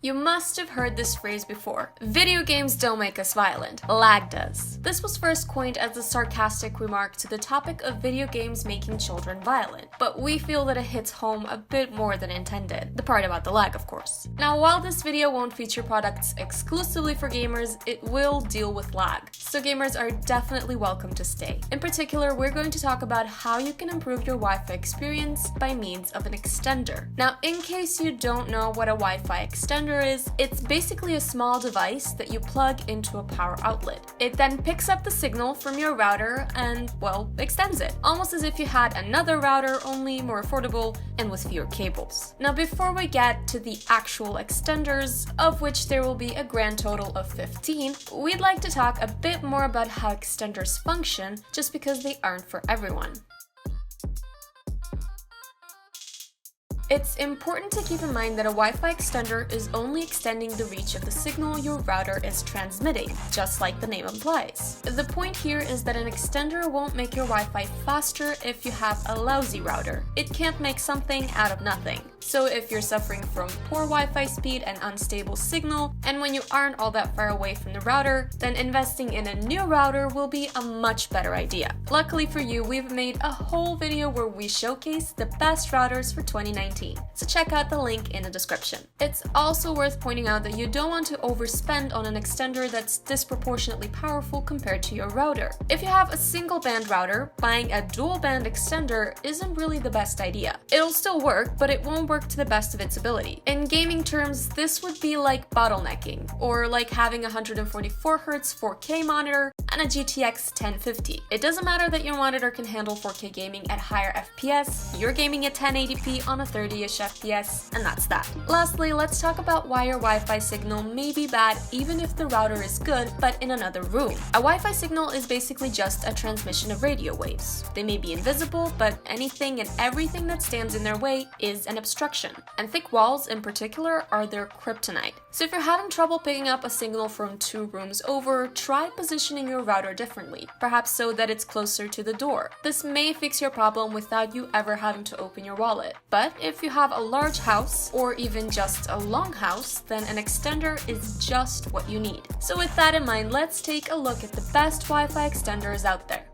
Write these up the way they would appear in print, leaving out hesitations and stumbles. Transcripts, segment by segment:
You must have heard this phrase before. Video games don't make us violent, lag does. This was first coined as a sarcastic remark to the topic of video games making children violent, but we feel that it hits home a bit more than intended. The part about the lag, of course. Now, while this video won't feature products exclusively for gamers, it will deal with lag, so gamers are definitely welcome to stay. In particular, we're going to talk about how you can improve your Wi-Fi experience by means of an extender. Now, in case you don't know what a Wi-Fi extender is, it's basically a small device that you plug into a power outlet. It then picks up the signal from your router and, well, extends it, almost as if you had another router, only more affordable and with fewer cables. Now, before we get to the actual extenders, of which there will be a grand total of 15, we'd like to talk a bit more about how extenders function, just because they aren't for everyone. It's important to keep in mind that a Wi-Fi extender is only extending the reach of the signal your router is transmitting, just like the name implies. The point here is that an extender won't make your Wi-Fi faster if you have a lousy router. It can't make something out of nothing. So if you're suffering from poor Wi-Fi speed and unstable signal, and when you aren't all that far away from the router, then investing in a new router will be a much better idea. Luckily for you, we've made a whole video where we showcase the best routers for 2019. So check out the link in the description. It's also worth pointing out that you don't want to overspend on an extender that's disproportionately powerful compared to your router. If you have a single band router, buying a dual band extender isn't really the best idea. It'll still work, but it won't work to the best of its ability. In gaming terms, this would be like bottlenecking, or like having a 144Hz 4K monitor and a GTX 1050. It doesn't matter that your monitor can handle 4K gaming at higher FPS, you're gaming at 1080p on a 30-ish FPS, and that's that. Lastly, let's talk about why your Wi-Fi signal may be bad even if the router is good, but in another room. A Wi-Fi signal is basically just a transmission of radio waves. They may be invisible, but anything and everything that stands in their way is an obstruction. And thick walls in particular are their kryptonite. So if you're having trouble picking up a signal from 2 rooms over, try positioning your router differently, perhaps so that it's closer to the door. This may fix your problem without you ever having to open your wallet. But if you have a large house, or even just a long house, then an extender is just what you need. So with that in mind, let's take a look at the best Wi-Fi extenders out there.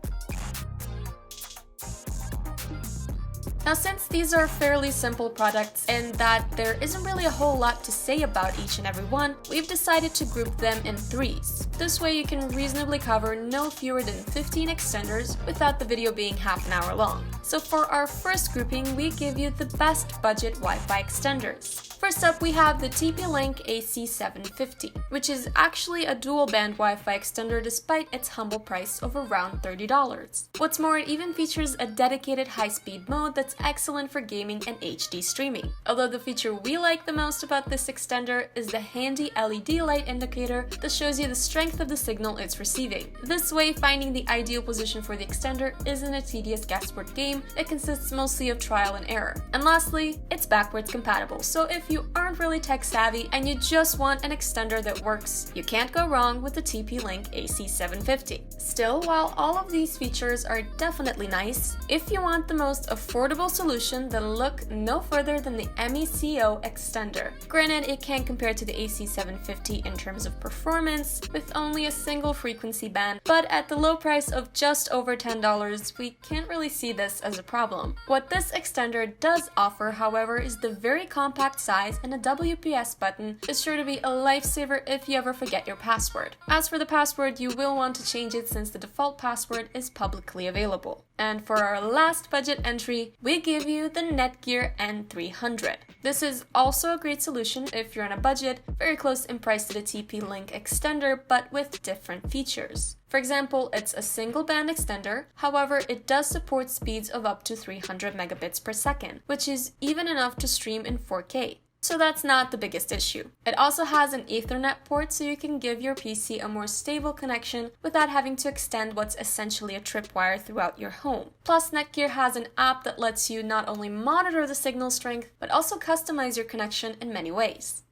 Now, since these are fairly simple products and that there isn't really a whole lot to say about each and every one, we've decided to group them in 3s. This way you can reasonably cover no fewer than 15 extenders without the video being half an hour long. So for our first grouping, we give you the best budget Wi-Fi extenders. First up, we have the TP-Link AC750, which is actually a dual-band Wi-Fi extender despite its humble price of around $30. What's more, it even features a dedicated high-speed mode that's excellent for gaming and HD streaming. Although the feature we like the most about this extender is the handy LED light indicator that shows you the strength of the signal it's receiving. This way, finding the ideal position for the extender isn't a tedious guesswork game. It consists mostly of trial and error. And lastly, it's backwards compatible, so if you aren't really tech savvy and you just want an extender that works, you can't go wrong with the TP-Link AC750. Still, while all of these features are definitely nice, if you want the most affordable solution, then look no further than the MECO extender. Granted, it can't compare to the AC750 in terms of performance, with only a single frequency band, but at the low price of just over $10, we can't really see this as a problem. What this extender does offer, however, is the very compact size, and a WPS button is sure to be a lifesaver if you ever forget your password. As for the password, you will want to change it since the default password is publicly available. And for our last budget entry, we give you the Netgear N300. This is also a great solution if you're on a budget, very close in price to the TP-Link extender, but with different features. For example, it's a single band extender, however, it does support speeds of up to 300 megabits per second, which is even enough to stream in 4K. So that's not the biggest issue. It also has an Ethernet port so you can give your PC a more stable connection without having to extend what's essentially a tripwire throughout your home. Plus, Netgear has an app that lets you not only monitor the signal strength, but also customize your connection in many ways.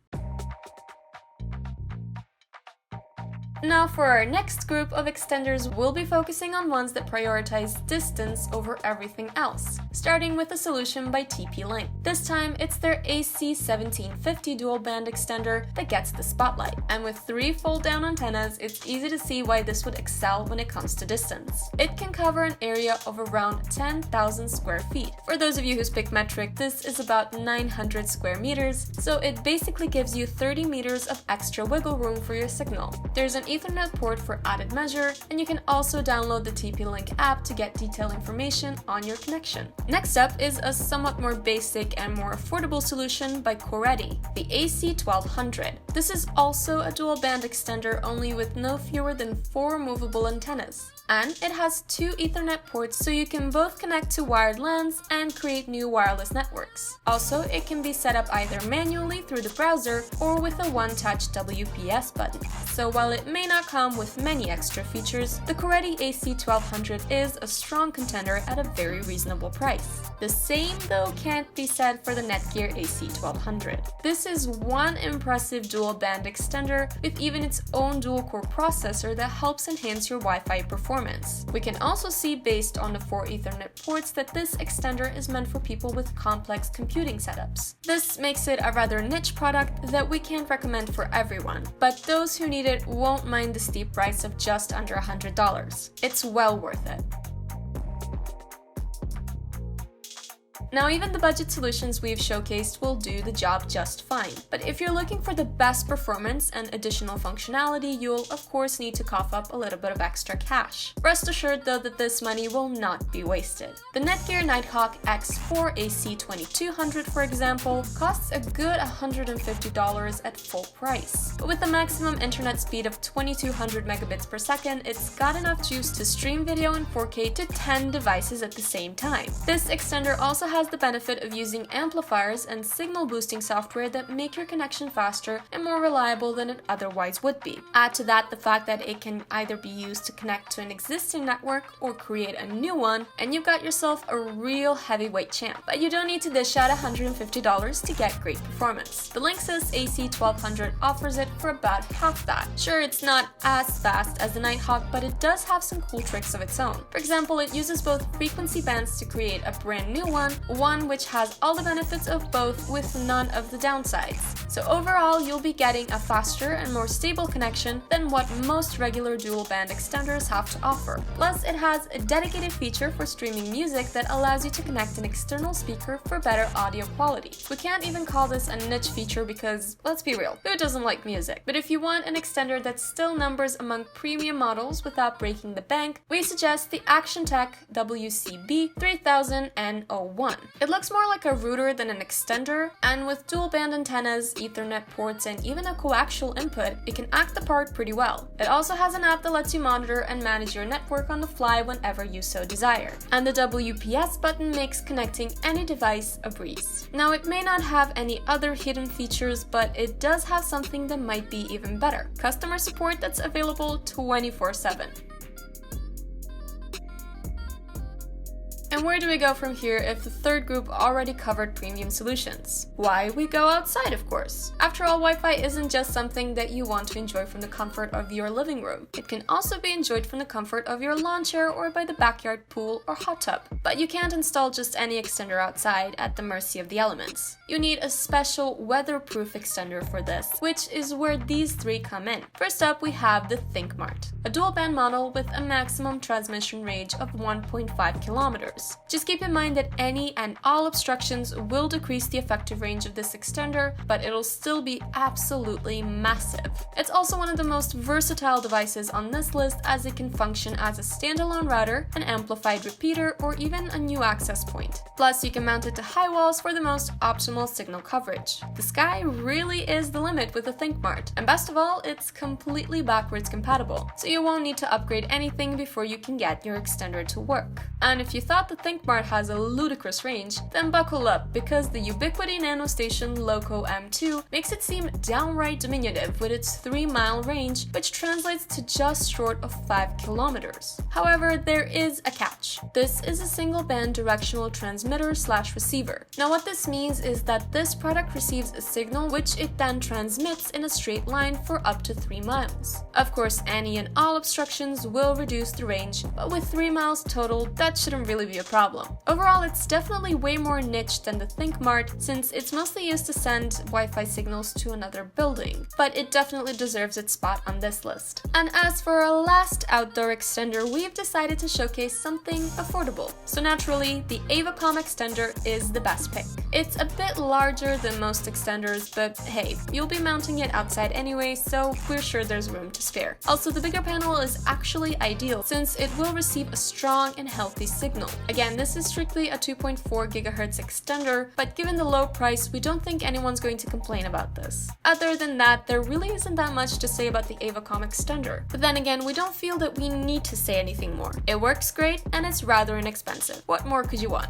Now for our next group of extenders, we'll be focusing on ones that prioritize distance over everything else, starting with a solution by TP-Link. This time, it's their AC1750 dual band extender that gets the spotlight. And with 3 fold-down antennas, it's easy to see why this would excel when it comes to distance. It can cover an area of around 10,000 square feet. For those of you who speak metric, this is about 900 square meters, so it basically gives you 30 meters of extra wiggle room for your signal. There's an Ethernet port for added measure, and you can also download the TP-Link app to get detailed information on your connection. Next up is a somewhat more basic and more affordable solution by Coredi, the AC1200. This is also a dual band extender, only with no fewer than 4 movable antennas. And it has 2 Ethernet ports, so you can both connect to wired LANs and create new wireless networks. Also, it can be set up either manually through the browser or with a one-touch WPS button. So while it may not come with many extra features, the Coredi AC1200 is a strong contender at a very reasonable price. The same, though, can't be said for the Netgear AC1200. This is one impressive dual band extender with even its own dual-core processor that helps enhance your Wi-Fi performance. We can also see, based on the 4 Ethernet ports, that this extender is meant for people with complex computing setups. This makes it a rather niche product that we can't recommend for everyone, but those who need it won't mind the steep price of just under $100. It's well worth it. Now, even the budget solutions we've showcased will do the job just fine. But if you're looking for the best performance and additional functionality, you'll of course need to cough up a little bit of extra cash. Rest assured though that this money will not be wasted. The Netgear Nighthawk X4 AC2200, for example, costs a good $150 at full price. But with a maximum internet speed of 2200 megabits per second, it's got enough juice to stream video in 4K to 10 devices at the same time. This extender also has the benefit of using amplifiers and signal boosting software that make your connection faster and more reliable than it otherwise would be. Add to that the fact that it can either be used to connect to an existing network or create a new one, and you've got yourself a real heavyweight champ. But you don't need to dish out $150 to get great performance. The Linksys AC1200 offers it for about half that. Sure, it's not as fast as the Nighthawk, but it does have some cool tricks of its own. For example, it uses both frequency bands to create a brand new one which has all the benefits of both with none of the downsides. So overall, you'll be getting a faster and more stable connection than what most regular dual band extenders have to offer. Plus, it has a dedicated feature for streaming music that allows you to connect an external speaker for better audio quality. We can't even call this a niche feature because, let's be real, who doesn't like music? But if you want an extender that still numbers among premium models without breaking the bank, we suggest the ActionTech WCB 3000N01. It looks more like a router than an extender, and with dual band antennas, Ethernet ports, and even a coaxial input, it can act the part pretty well. It also has an app that lets you monitor and manage your network on the fly whenever you so desire. And the WPS button makes connecting any device a breeze. Now, it may not have any other hidden features, but it does have something that might be even better: customer support that's available 24/7. And where do we go from here if the third group already covered premium solutions? Why, we go outside, of course. After all, Wi-Fi isn't just something that you want to enjoy from the comfort of your living room. It can also be enjoyed from the comfort of your lawn chair or by the backyard pool or hot tub. But you can't install just any extender outside at the mercy of the elements. You need a special weatherproof extender for this, which is where these 3 come in. First up, we have the ThinkMart, a dual band model with a maximum transmission range of 1.5 kilometers. Just keep in mind that any and all obstructions will decrease the effective range of this extender, but it'll still be absolutely massive. It's also one of the most versatile devices on this list, as it can function as a standalone router, an amplified repeater, or even a new access point. Plus, you can mount it to high walls for the most optimal signal coverage. The sky really is the limit with the ThinkMart, and best of all, it's completely backwards compatible, so you won't need to upgrade anything before you can get your extender to work. And if you thought the ThinkMart has a ludicrous range, then buckle up because the Ubiquiti NanoStation Loco M2 makes it seem downright diminutive with its 3-mile range, which translates to just short of 5 kilometers. However, there is a catch. This is a single-band directional transmitter/receiver. Now what this means is that this product receives a signal which it then transmits in a straight line for up to 3 miles. Of course, any and all obstructions will reduce the range, but with 3 miles total, that shouldn't really be a problem. Overall, it's definitely way more niche than the ThinkMart since it's mostly used to send Wi-Fi signals to another building, but it definitely deserves its spot on this list. And as for our last outdoor extender, we've decided to showcase something affordable. So naturally, the AvaCom extender is the best pick. It's a bit larger than most extenders, but hey, you'll be mounting it outside anyway, so we're sure there's room to spare. Also, the bigger panel is actually ideal since it will receive a strong and healthy signal. Again, this is strictly a 2.4 GHz extender, but given the low price, we don't think anyone's going to complain about this. Other than that, there really isn't that much to say about the AvaCom extender. But then again, we don't feel that we need to say anything more. It works great and it's rather inexpensive. What more could you want?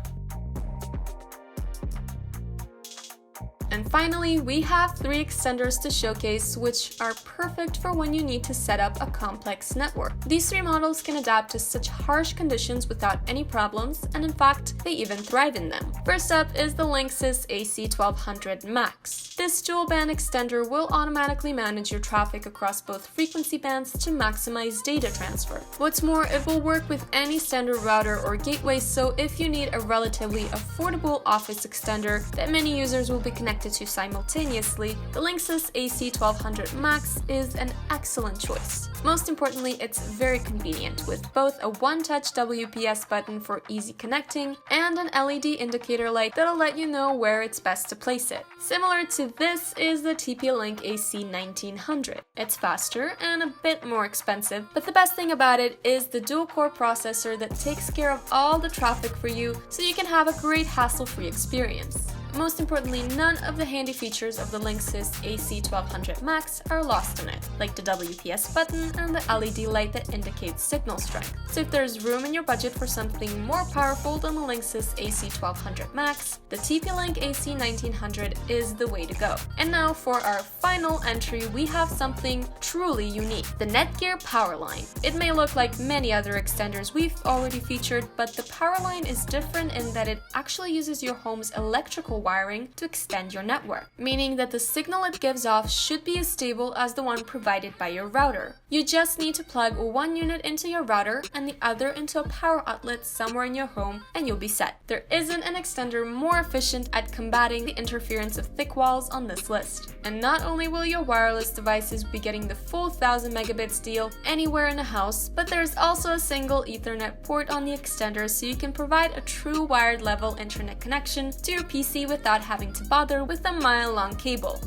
And finally, we have 3 extenders to showcase which are perfect for when you need to set up a complex network. These 3 models can adapt to such harsh conditions without any problems, and in fact, they even thrive in them. First up is the Linksys AC1200 Max. This dual-band extender will automatically manage your traffic across both frequency bands to maximize data transfer. What's more, it will work with any standard router or gateway, so if you need a relatively affordable office extender that many users will be connected to simultaneously, the Linksys AC1200 Max is an excellent choice. Most importantly, it's very convenient with both a one-touch WPS button for easy connecting and an LED indicator light that'll let you know where it's best to place it. Similar to this is the TP-Link AC1900. It's faster and a bit more expensive, but the best thing about it is the dual-core processor that takes care of all the traffic for you so you can have a great hassle-free experience. Most importantly, none of the handy features of the Linksys AC1200 Max are lost in it, like the WPS button and the LED light that indicates signal strength. So if there's room in your budget for something more powerful than the Linksys AC1200 Max, the TP-Link AC1900 is the way to go. And now for our final entry, we have something truly unique, the Netgear Powerline. It may look like many other extenders we've already featured, but the Powerline is different in that it actually uses your home's electrical wiring to extend your network, meaning that the signal it gives off should be as stable as the one provided by your router. You just need to plug one unit into your router and the other into a power outlet somewhere in your home and you'll be set. There isn't an extender more efficient at combating the interference of thick walls on this list. And not only will your wireless devices be getting the full 1000 megabits deal anywhere in a house, but there's also a single Ethernet port on the extender so you can provide a true wired level internet connection to your PC without having to bother with a mile-long cable.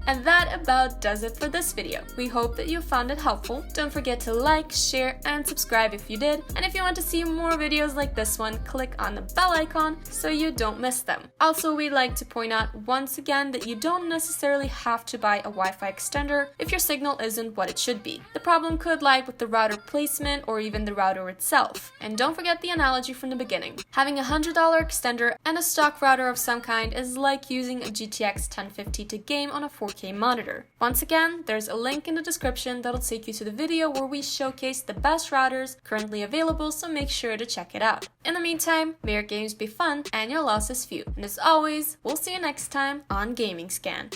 And that about does it for this video. We hope that you found it helpful. Don't forget to like, share, and subscribe if you did. And if you want to see more videos like this one, click on the bell icon so you don't miss them. Also, we'd like to point out once again that you don't necessarily have to buy a Wi-Fi extender if your signal isn't what it should be. The problem could lie with the router placement or even the router itself. And don't forget the analogy from the beginning. Having a $100 extender and a stock router of some kind is like using a GTX 1050 to game on a 4K monitor. Once again, there's a link in the description that'll take you to the video where we showcase the best routers currently available, so make sure to check it out. In the meantime, may your games be fun and your losses few. And as always, we'll see you next time on Gaming Scan.